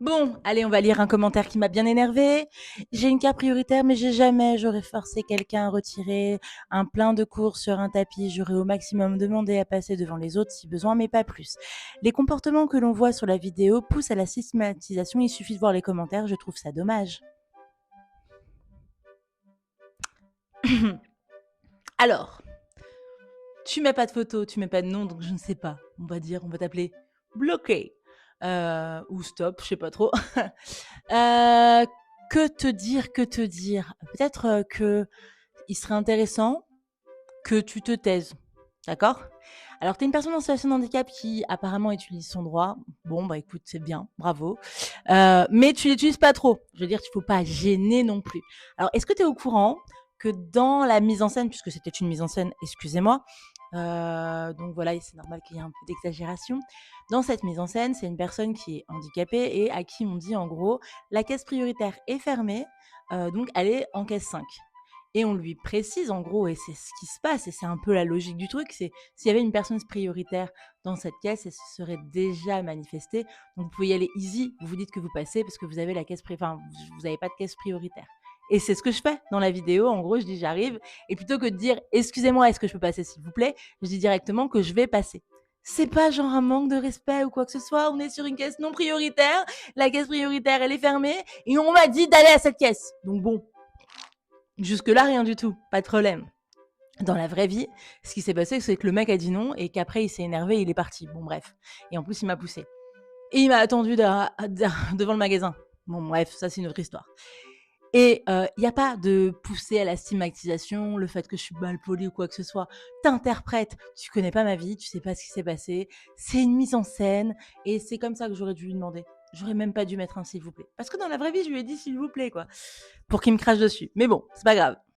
Bon, allez, on va lire un commentaire qui m'a bien énervé. J'ai une carte prioritaire, mais j'aurais forcé quelqu'un à retirer un plein de courses sur un tapis. J'aurais au maximum demandé à passer devant les autres si besoin, mais pas plus. Les comportements que l'on voit sur la vidéo poussent à la systématisation. Il suffit de voir les commentaires. Je trouve ça dommage. Alors, tu mets pas de photo, tu mets pas de nom, donc je ne sais pas. On va t'appeler bloqué. Ou stop, je sais pas trop. Que te dire, que te dire? Peut-être que il serait intéressant que tu te taises. D'accord? Alors, tu es une personne en situation de handicap qui apparemment utilise son droit. Bon, bah écoute, c'est bien, bravo. Mais tu l'utilises pas trop. Je veux dire, il faut pas gêner non plus. Alors, est-ce que tu es au courant que dans la mise en scène, puisque c'était une mise en scène, excusez-moi, donc voilà, c'est normal qu'il y ait un peu d'exagération. Dans cette mise en scène, c'est une personne qui est handicapée et à qui on dit en gros, la caisse prioritaire est fermée, donc elle est en caisse 5. Et on lui précise en gros, et c'est ce qui se passe, et c'est un peu la logique du truc, c'est s'il y avait une personne prioritaire dans cette caisse, elle se serait déjà manifestée. Donc vous pouvez y aller easy, vous vous dites que vous passez parce que vous avez la caisse enfin, vous n'avez pas de caisse prioritaire. Et c'est ce que je fais dans la vidéo. En gros, je dis j'arrive, et plutôt que de dire excusez-moi, est-ce que je peux passer s'il vous plaît, je dis directement que je vais passer. C'est pas genre un manque de respect ou quoi que ce soit. On est sur une caisse non prioritaire. La caisse prioritaire, elle est fermée. Et on m'a dit d'aller à cette caisse. Donc bon, jusque-là, rien du tout. Pas de problème. Dans la vraie vie, ce qui s'est passé, c'est que le mec a dit non et qu'après, il s'est énervé et il est parti. Bon, bref. Et en plus, il m'a poussé. Et il m'a attendu devant le magasin. Bon, bref, ça, c'est une autre histoire. Et il n'y a pas de pousser à la stigmatisation, le fait que je suis mal polie ou quoi que ce soit. T'interprètes, tu connais pas ma vie, tu sais pas ce qui s'est passé. C'est une mise en scène et c'est comme ça que j'aurais dû lui demander. J'aurais même pas dû mettre un s'il vous plaît. Parce que dans la vraie vie, je lui ai dit s'il vous plaît, quoi. Pour qu'il me crache dessus. Mais bon, c'est pas grave.